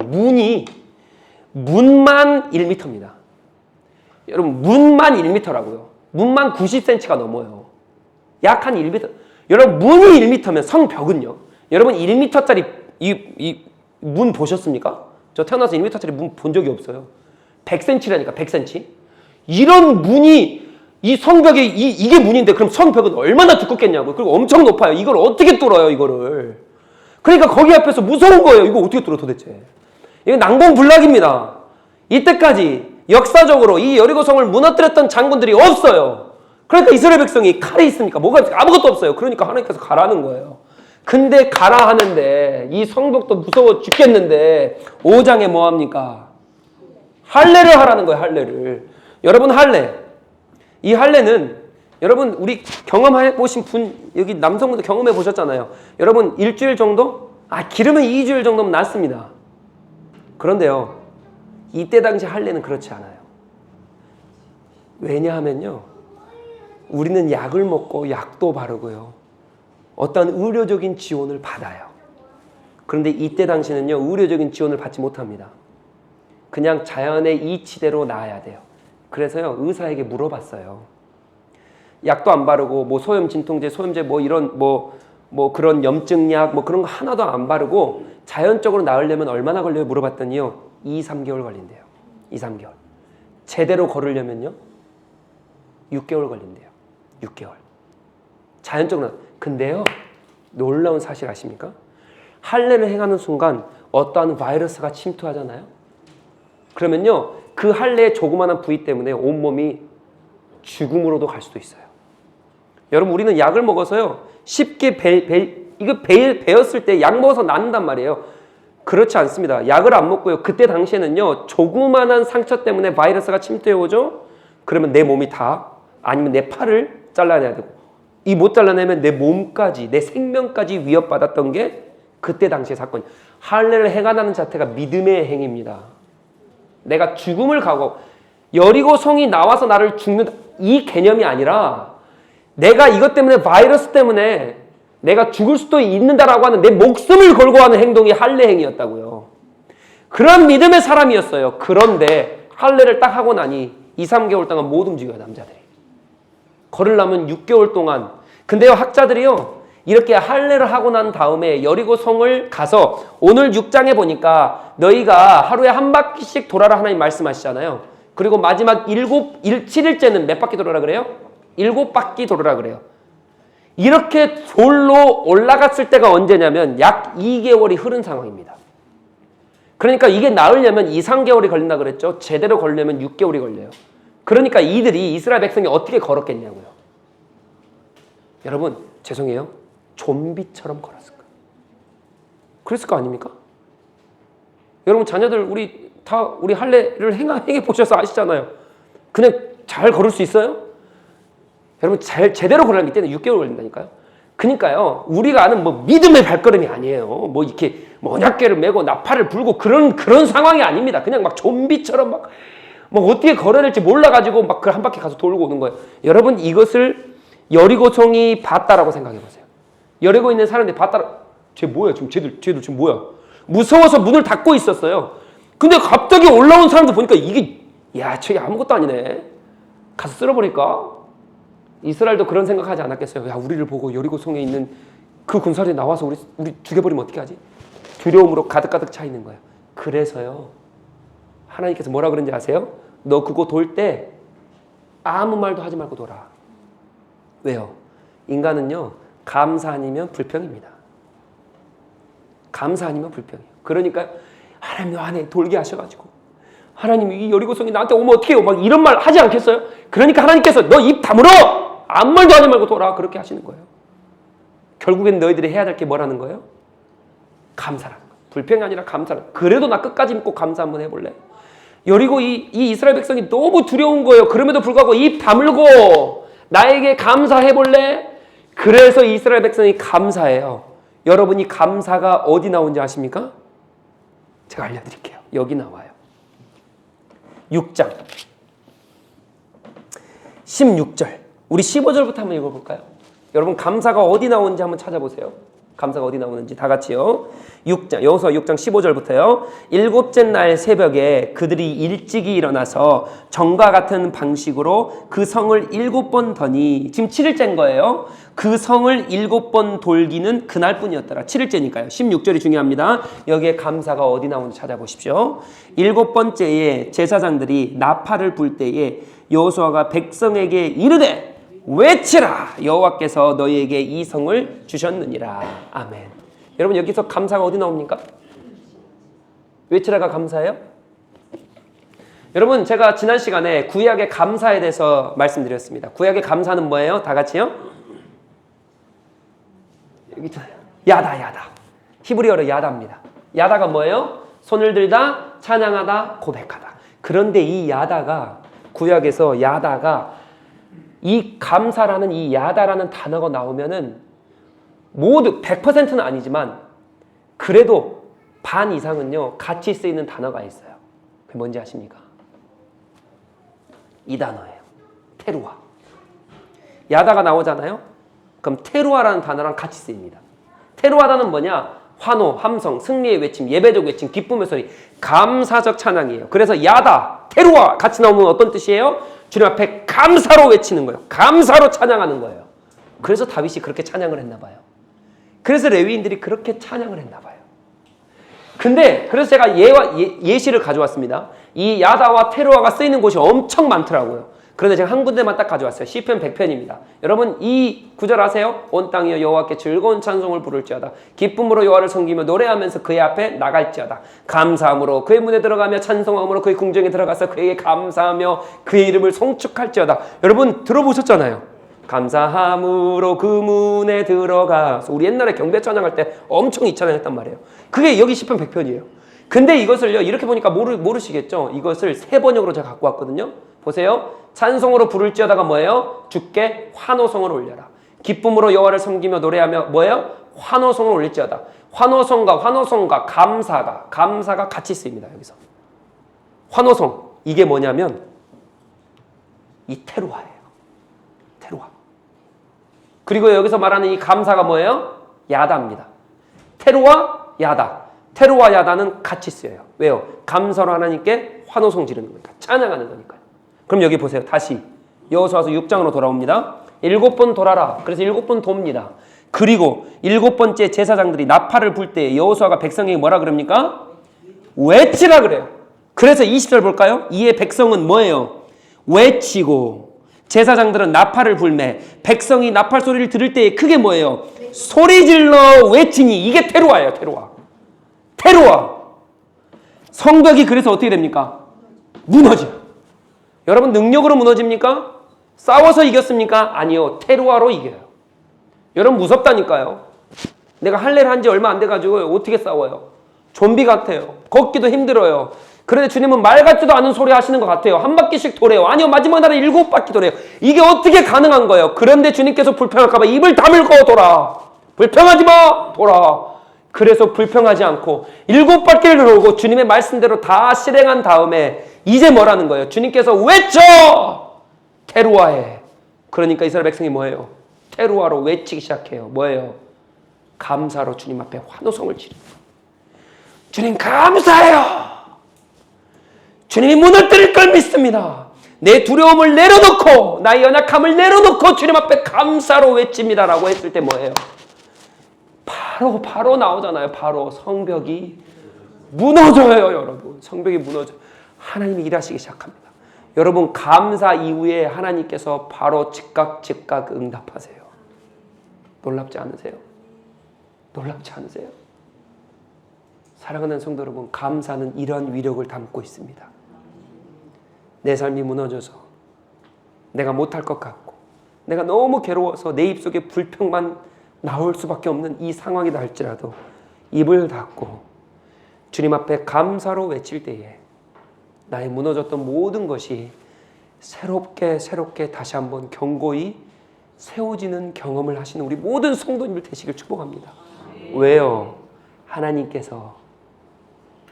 문만 1m입니다. 여러분 문만 1m라고요. 문만 90cm가 넘어요. 약 한 1m. 여러분 문이 1m면 성벽은요. 여러분 1m짜리 이 문 보셨습니까? 저 태어나서 1m짜리 문 본 적이 없어요. 100cm라니까 100cm. 이런 문이 이 성벽에 이게 문인데 그럼 성벽은 얼마나 두껍겠냐고요. 그리고 엄청 높아요. 이걸 어떻게 뚫어요 이거를. 그러니까 거기 앞에서 무서운 거예요. 이거 어떻게 뚫어 도대체. 이거 난공불락입니다. 이때까지 역사적으로 이 여리고성을 무너뜨렸던 장군들이 없어요. 그러니까 이스라엘 백성이 칼이 있습니까? 뭐가 있습니까? 아무것도 없어요. 그러니까 하나님께서 가라는 거예요. 근데 가라 하는데 이 성벽도 무서워 죽겠는데 5장에 뭐합니까? 할례를 하라는 거예요. 할례를. 여러분 할례. 이 할례는 여러분 우리 경험해 보신 분 여기 남성분들 경험해 보셨잖아요. 여러분 일주일 정도? 기르면 2주일 정도면 낫습니다. 그런데요. 이때 당시 할례는 그렇지 않아요. 왜냐하면요. 우리는 약을 먹고 약도 바르고요. 어떤 의료적인 지원을 받아요. 그런데 이때 당시는요. 의료적인 지원을 받지 못합니다. 그냥 자연의 이치대로 나아야 돼요. 그래서요. 의사에게 물어봤어요. 약도 안 바르고 뭐 소염 진통제, 소염제 뭐 이런 뭐 그런 염증약 뭐 그런 거 하나도 안 바르고 자연적으로 나으려면 얼마나 걸려요? 물어봤더니요. 2-3개월 걸린대요. 2-3개월. 제대로 걸으려면요. 6개월 걸린대요. 6개월. 자연적으로. 근데요. 놀라운 사실 아십니까? 할례를 행하는 순간 어떠한 바이러스가 침투하잖아요. 그러면요. 그 할례의 조그마한 부위 때문에 온몸이 죽음으로도 갈 수도 있어요. 여러분 우리는 약을 먹어서요. 쉽게 이거 베었을 때 약 먹어서 낫는단 말이에요. 그렇지 않습니다. 약을 안 먹고요. 그때 당시에는요. 조그만한 상처 때문에 바이러스가 침투해 오죠. 그러면 내 몸이 다 아니면 내 팔을 잘라내야 되고 이 못 잘라내면 내 몸까지 내 생명까지 위협받았던 게 그때 당시의 사건이에요. 할례를 행하는 자체가 믿음의 행위입니다. 내가 죽음을 각오 여리고 성이 나와서 나를 죽는다 이 개념이 아니라 내가 이것 때문에 바이러스 때문에 내가 죽을 수도 있는다라고 하는 내 목숨을 걸고 하는 행동이 할례 행위였다고요. 그런 믿음의 사람이었어요. 그런데 할례를 딱 하고 나니 2-3개월 동안 못 움직여요. 남자들이. 걸으려면 6개월 동안. 근데요 학자들이요. 이렇게 할례를 하고 난 다음에 여리고 성을 가서 오늘 6장에 보니까 너희가 하루에 한 바퀴씩 돌아라 하나님 말씀하시잖아요. 그리고 마지막 7일째는 몇 바퀴 돌아라 그래요? 7바퀴 돌아라 그래요. 이렇게 돌로 올라갔을 때가 언제냐면 약 2개월이 흐른 상황입니다. 그러니까 이게 나으려면 2-3개월이 걸린다 그랬죠. 제대로 걸려면 6개월이 걸려요. 그러니까 이들이 이스라엘 백성이 어떻게 걸었겠냐고요. 여러분 죄송해요. 좀비처럼 걸었을 거예요. 그랬을 거 아닙니까? 여러분 자녀들 우리 할례를 행해 보셔서 아시잖아요. 그냥 잘 걸을 수 있어요? 여러분 제대로 걸으려면 이때는 6개월 걸린다니까요. 그러니까요. 우리가 아는 뭐 믿음의 발걸음이 아니에요. 뭐 이렇게 언약궤를 메고 나팔을 불고 그런 상황이 아닙니다. 그냥 막 좀비처럼 막 어떻게 걸어야 될지 몰라가지고 막 한 바퀴 가서 돌고 오는 거예요. 여러분 이것을 여리고성이 봤다라고 생각해 보세요. 여리고 있는 사람들이 봤다라. 쟤 뭐야? 지금 쟤들 지금 뭐야? 무서워서 문을 닫고 있었어요. 근데 갑자기 올라온 사람들 보니까 저게 아무것도 아니네. 가서 쓸어버릴까? 이스라엘도 그런 생각하지 않았겠어요? 야, 우리를 보고 여리고성에 있는 그 군사들이 나와서 우리 죽여버리면 어떻게 하지? 두려움으로 가득가득 차 있는 거예요. 그래서요. 하나님께서 뭐라 그런지 아세요? 너 그거 돌 때 아무 말도 하지 말고 돌아. 왜요? 인간은요. 감사 아니면 불평입니다. 감사 아니면 불평이에요. 그러니까 하나님 안에 돌게 하셔가지고 하나님이 이 여리고성이 나한테 오면 어떻게 해요? 막 이런 말 하지 않겠어요? 그러니까 하나님께서 너 입 다물어! 아무 말도 하지 말고 돌아. 그렇게 하시는 거예요. 결국엔 너희들이 해야 될 게 뭐라는 거예요? 감사라는 거예요. 불평이 아니라 감사. 그래도 나 끝까지 믿고 감사 한번 해볼래? 여리고 이 이스라엘 백성이 너무 두려운 거예요. 그럼에도 불구하고 입 다물고 나에게 감사해볼래? 그래서 이스라엘 백성이 감사해요. 여러분이 감사가 어디 나오는지 아십니까? 제가 알려드릴게요. 여기 나와요. 6장 16절. 우리 15절부터 한번 읽어볼까요? 여러분 감사가 어디 나오는지 한번 찾아보세요. 감사가 어디 나오는지 다 같이요. 6장, 여호수아 6장 15절부터요. 일곱째 날 새벽에 그들이 일찍이 일어나서 전과 같은 방식으로 그 성을 7번 더니, 지금 7일째인 거예요. 그 성을 7번 돌기는 그날뿐이었더라. 7일째니까요. 16절이 중요합니다. 여기에 감사가 어디 나오는지 찾아보십시오. 7번째에 제사장들이 나팔을 불 때에 여호수아가 백성에게 이르되 외치라, 여호와께서 너희에게 이 성을 주셨느니라. 아멘. 여러분 여기서 감사가 어디 나옵니까? 외치라가 감사예요? 여러분 제가 지난 시간에 구약의 감사에 대해서 말씀드렸습니다. 구약의 감사는 뭐예요? 다 같이요? 여기 있잖아요. 야다. 히브리어로 야다입니다. 야다가 뭐예요? 손을 들다, 찬양하다, 고백하다. 그런데 이 야다가, 구약에서 야다가 이 감사라는 이 야다라는 단어가 나오면은 모두 100%는 아니지만 그래도 반 이상은요 같이 쓰이는 단어가 있어요. 그게 뭔지 아십니까? 이 단어예요. 테루아. 야다가 나오잖아요. 그럼 테루아라는 단어랑 같이 쓰입니다. 테루아다는 뭐냐? 환호, 함성, 승리의 외침, 예배적 외침, 기쁨의 소리, 감사적 찬양이에요. 그래서 야다, 테루아 같이 나오면 어떤 뜻이에요? 주님 앞에 감사로 외치는 거예요. 감사로 찬양하는 거예요. 그래서 다윗이 그렇게 찬양을 했나 봐요. 그래서 레위인들이 그렇게 찬양을 했나 봐요. 근데 그래서 제가 예시를 가져왔습니다. 이 야다와 테루아가 쓰이는 곳이 엄청 많더라고요. 그런데 제가 한 군데만 딱 가져왔어요. 시편 100편입니다. 여러분 이 구절 아세요? 온 땅이여 여호와께 즐거운 찬송을 부를지어다. 기쁨으로 여호와를 섬기며 노래하면서 그의 앞에 나갈지어다. 감사함으로 그의 문에 들어가며 찬송함으로 그의 궁정에 들어가서 그에게 감사하며 그의 이름을 송축할지어다. 여러분 들어보셨잖아요. 감사함으로 그 문에 들어가서. 우리 옛날에 경배 찬양할 때 엄청 이 찬양했단 말이에요. 그게 여기 시편 100편이에요. 근데 이것을요 이렇게 보니까 모르시겠죠? 이것을 세 번역으로 제가 갖고 왔거든요. 보세요. 찬송으로 부를지어다가 뭐예요? 주께 환호성을 올려라. 기쁨으로 여호와를 섬기며 노래하며 뭐예요? 환호성을 올릴지어다. 환호성과 감사가 같이 쓰입니다. 여기서 환호성, 이게 뭐냐면 이 테루아예요. 테루아. 그리고 여기서 말하는 이 감사가 뭐예요? 야다입니다. 테루아, 야다. 테루아, 야다는 같이 쓰여요. 왜요? 감사로 하나님께 환호성 지르는 거니까, 찬양하는 거니까요. 그럼 여기 보세요. 다시 여호수아서 6장으로 돌아옵니다. 7번 돌아라. 그래서 7번 돕니다. 그리고 7번째 제사장들이 나팔을 불 때 여호수아가 백성에게 뭐라 그럽니까? 외치라 그래요. 그래서 20절 볼까요? 이에 백성은 뭐예요? 외치고 제사장들은 나팔을 불매 백성이 나팔 소리를 들을 때에 크게 뭐예요? 소리 질러 외치니. 이게 테루아예요. 테루아. 성벽이 그래서 어떻게 됩니까? 무너져. 여러분 능력으로 무너집니까? 싸워서 이겼습니까? 아니요. 테루아로 이겨요. 여러분 무섭다니까요. 내가 할례를 한 지 얼마 안 돼가지고 어떻게 싸워요? 좀비 같아요. 걷기도 힘들어요. 그런데 주님은 말 같지도 않은 소리 하시는 것 같아요. 한 바퀴씩 도래요. 아니요. 마지막 날에 7바퀴 도래요. 이게 어떻게 가능한 거예요? 그런데 주님께서 불평할까 봐 입을 다물고 돌아. 불평하지 마. 돌아. 그래서 불평하지 않고 7바퀴를 돌고 주님의 말씀대로 다 실행한 다음에 이제 뭐라는 거예요? 주님께서 외쳐! 테루아에. 그러니까 이스라엘 백성이 뭐예요? 테루아로 외치기 시작해요. 뭐예요? 감사로 주님 앞에 환호성을 지릅니다. 주님 감사해요. 주님이 무너뜨릴 걸 믿습니다. 내 두려움을 내려놓고 나의 연약함을 내려놓고 주님 앞에 감사로 외칩니다라고 했을 때 뭐예요? 바로 나오잖아요. 바로 성벽이 무너져요. 여러분 성벽이 무너져. 하나님이 일하시기 시작합니다. 여러분 감사 이후에 하나님께서 바로 즉각 응답하세요. 놀랍지 않으세요? 놀랍지 않으세요? 사랑하는 성도 여러분, 감사는 이런 위력을 담고 있습니다. 내 삶이 무너져서 내가 못할 것 같고 내가 너무 괴로워서 내 입속에 불평만 나올 수밖에 없는 이 상황이다 할지라도 입을 닫고 주님 앞에 감사로 외칠 때에 나의 무너졌던 모든 것이 새롭게 다시 한번 견고히 세워지는 경험을 하시는 우리 모든 성도님들 되시길 축복합니다. 왜요? 하나님께서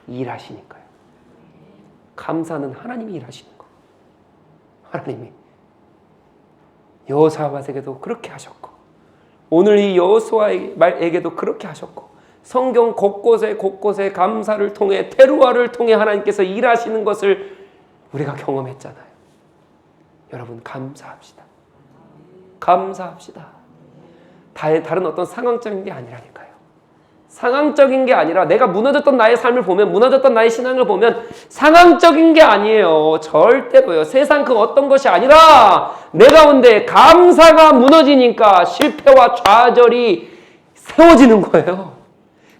일하시니까요. 감사는 하나님이 일하시는 거. 하나님이 여호사밧에게도 그렇게 하셨고, 오늘 이 여호수아에게도 그렇게 하셨고, 성경 곳곳에 감사를 통해, 테루아를 통해 하나님께서 일하시는 것을 우리가 경험했잖아요. 여러분, 감사합시다. 감사합시다. 다른 어떤 상황적인 게 아니라니까요. 상황적인 게 아니라, 내가 무너졌던 나의 삶을 보면, 무너졌던 나의 신앙을 보면 상황적인 게 아니에요. 절대로요. 세상 그 어떤 것이 아니라 내 가운데 감사가 무너지니까 실패와 좌절이 세워지는 거예요.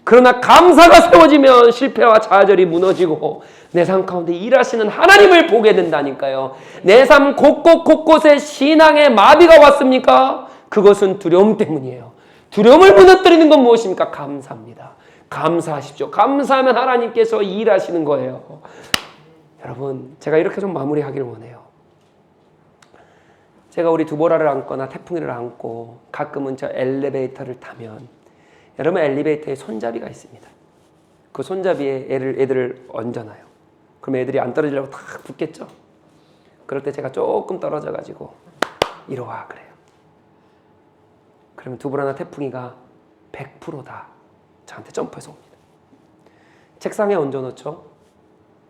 그러나 감사가 세워지면 실패와 좌절이 무너지고 내 삶 가운데 일하시는 하나님을 보게 된다니까요. 내 삶 곳곳에 신앙의 마비가 왔습니까? 그것은 두려움 때문이에요. 두려움을 무너뜨리는 건 무엇입니까? 감사입니다. 감사하십시오. 감사하면 하나님께서 일하시는 거예요. 여러분, 제가 이렇게 좀 마무리하기를 원해요. 제가 우리 두보라를 안거나 태풍이를 안고 가끔은 저 엘리베이터를 타면, 여러분, 엘리베이터에 손잡이가 있습니다. 그 손잡이에 애들을 얹어놔요. 그럼 애들이 안 떨어지려고 탁 붙겠죠? 그럴 때 제가 조금 떨어져가지고 이리 와 그래요. 그러면 두보라나 태풍이가 100%다 저한테 점프해서 옵니다. 책상에 얹어놓죠.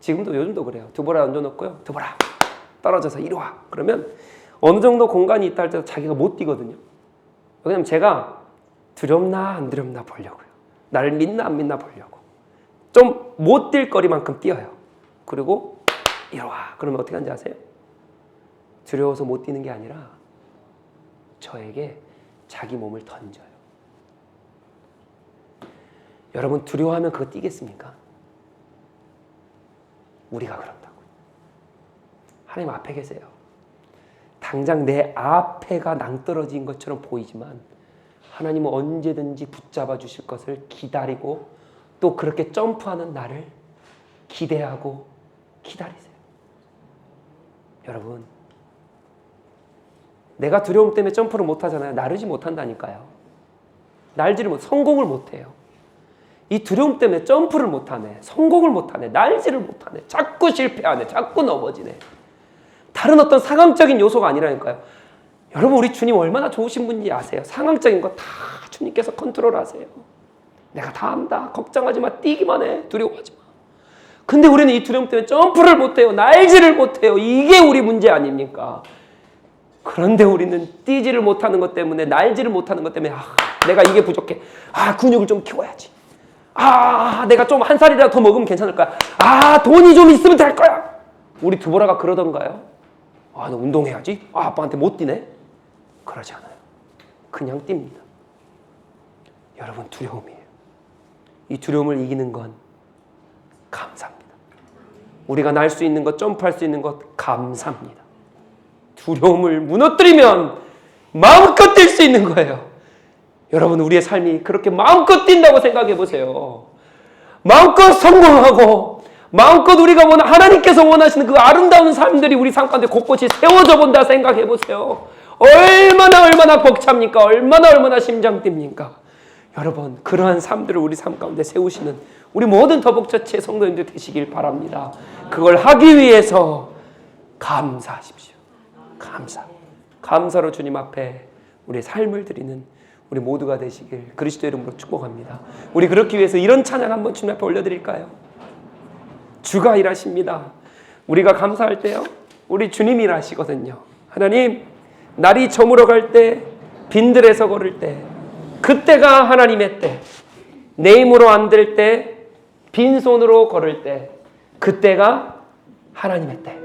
요즘도 그래요. 두보라 얹어놓고요. 두보라 떨어져서 이리 와. 그러면 어느 정도 공간이 있다 할 때도 자기가 못 뛰거든요. 왜냐면 제가 두렵나 안 두렵나 보려고요. 나를 믿나 안 믿나 보려고. 좀 못 뛸 거리만큼 뛰어요. 그리고 이리 와. 그러면 어떻게 하는지 아세요? 두려워서 못 뛰는 게 아니라 저에게 자기 몸을 던져요. 여러분, 두려워하면 그거 뛰겠습니까? 우리가 그런다고요. 하나님 앞에 계세요. 당장 내 앞에가 낭떠러진 것처럼 보이지만 하나님은 언제든지 붙잡아 주실 것을 기다리고, 또 그렇게 점프하는 나를 기대하고 기다리세요. 여러분, 내가 두려움 때문에 점프를 못하잖아요. 나르지 못한다니까요. 날지를 성공을 못해요. 이 두려움 때문에 점프를 못하네, 성공을 못하네, 날지를 못하네, 자꾸 실패하네, 자꾸 넘어지네. 다른 어떤 상황적인 요소가 아니라니까요. 여러분, 우리 주님 얼마나 좋으신 분인지 아세요? 상황적인 거 다 주님께서 컨트롤하세요. 내가 다 안다, 걱정하지 마, 뛰기만 해, 두려워하지 마. 근데 우리는 이 두려움 때문에 점프를 못해요. 날지를 못해요. 이게 우리 문제 아닙니까? 그런데 우리는 뛰지를 못하는 것 때문에, 날지를 못하는 것 때문에, 내가 이게 부족해. 근육을 좀 키워야지. 내가 좀 한 살이라도 더 먹으면 괜찮을 거야. 돈이 좀 있으면 될 거야. 우리 두보라가 그러던가요? 너 운동해야지. 아빠한테 못 뛰네. 그러지 않아요. 그냥 뜁니다. 여러분, 두려움이에요. 이 두려움을 이기는 건 감사합니다. 우리가 날 수 있는 것, 점프할 수 있는 것, 감사합니다. 두려움을 무너뜨리면 마음껏 뛸 수 있는 거예요. 여러분, 우리의 삶이 그렇게 마음껏 뛴다고 생각해 보세요. 마음껏 성공하고, 마음껏 우리가 하나님께서 원하시는 그 아름다운 삶들이 우리 삶 가운데 곳곳이 세워져 본다 생각해 보세요. 얼마나 벅찹니까? 얼마나 심장 뜁니까? 여러분, 그러한 삶들을 우리 삶 가운데 세우시는 우리 모든 더벅처치의 성도님들 되시길 바랍니다. 그걸 하기 위해서 감사하십시오. 감사로 주님 앞에 우리의 삶을 드리는 우리 모두가 되시길 그리스도 이름으로 축복합니다. 우리 그렇기 위해서 이런 찬양 한번 주님 앞에 올려드릴까요? 주가 일하십니다. 우리가 감사할 때요, 우리 주님이 일하시거든요. 하나님, 날이 저물어 갈 때, 빈들에서 걸을 때, 그때가 하나님의 때. 내 힘으로 안 될 때, 빈손으로 걸을 때, 그때가 하나님의 때.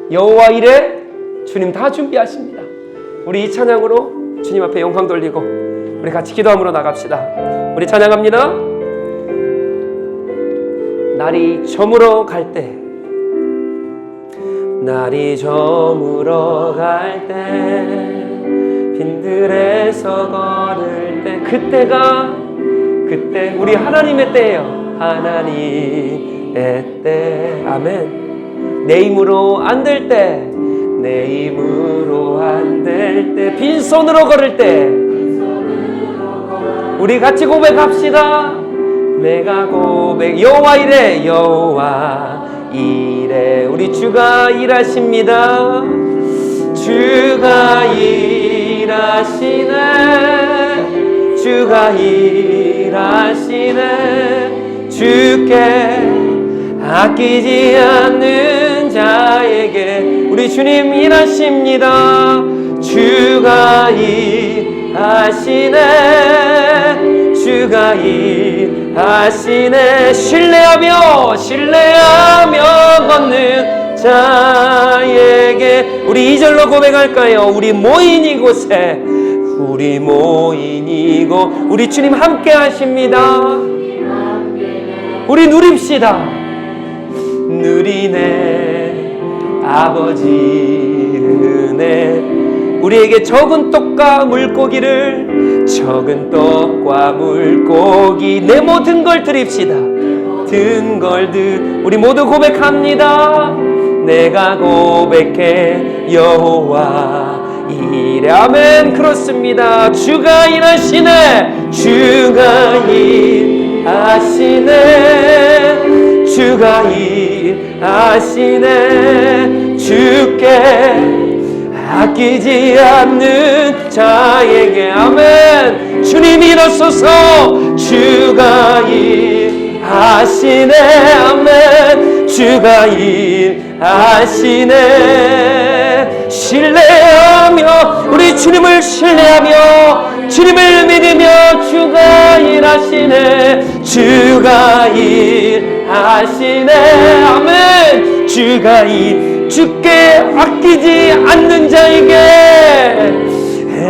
여호와 이래 주님 다 준비하십니다. 우리 이 찬양으로 주님 앞에 영광 돌리고 우리 같이 기도함으로 나갑시다. 우리 찬양합니다. 날이 저물어 갈 때, 날이 저물어 갈 때, 빈들에서 걸을 때, 그때 우리 하나님의 때예요. 하나님의 때. 아멘. 내 힘으로 안 될 때, 내 힘으로 안 될 때, 빈손으로 걸을 때 우리 같이 고백합시다. 내가 고백. 여호와 이래, 여호와 이래. 우리 주가 일하십니다. 주가 일하시네, 주가 일하시네. 주께 아끼지 않는 자에게 우리 주님 일하십니다. 주가 일하시네, 주가 일하시네. 신뢰하며 걷는 자에게 우리 2절로 고백할까요? 우리 모인 이곳에, 우리 모인 이곳 우리 주님 함께 하십니다. 우리 누립시다. 누리네 아버지 은혜. 우리에게 적은 떡과 물고기를, 적은 떡과 물고기, 내 모든 걸 드립시다. 든 걸 우리 모두 고백합니다. 내가 고백해 여호와 이래. 아멘. 그렇습니다. 주가 일하시네, 주가 일하시네, 주가 일하시네. 주께 아끼지 않는 자에게. 아멘. 주님 일어서서 주가 일하시네. 아멘. 주가 일하시네. 신뢰하며 우리 주님을 신뢰하며 주님을 믿으며 주가 일하시네, 주가 일하시네. 아멘. 주가 주께 아끼지 않는 자에게,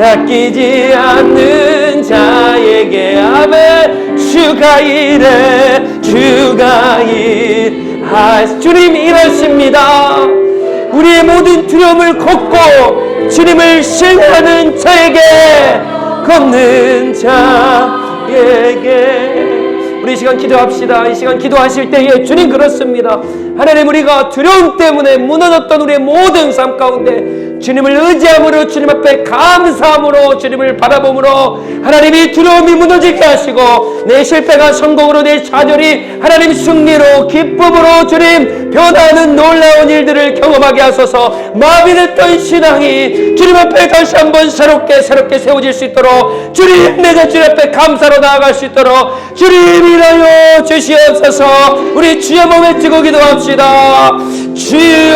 아끼지 않는 자에게. 아멘. 주가 일해, 주가 주님 일하십니다. 우리의 모든 두려움을 걷고 주님을 신뢰하는 자에게, 걷는 자에게. 우리 이 시간 기도합시다. 이 시간 기도하실 때에 주님 그렇습니다. 하나님, 우리가 두려움 때문에 무너졌던 우리의 모든 삶 가운데 주님을 의지함으로, 주님 앞에 감사함으로, 주님을 바라봄으로 하나님이 두려움이 무너지게 하시고 내 실패가 성공으로, 내 좌절이 하나님 승리로, 기쁨으로 주님 변화하는 놀라운 일들을 경험하게 하소서. 마음이 됐던 신앙이 주님 앞에 다시 한번 새롭게 세워질 수 있도록, 주님 내가 주님 앞에 감사로 나아갈 수 있도록 주님 일하여 주시옵소서. 우리 주의 몸에 찍어 기도합시다. 주여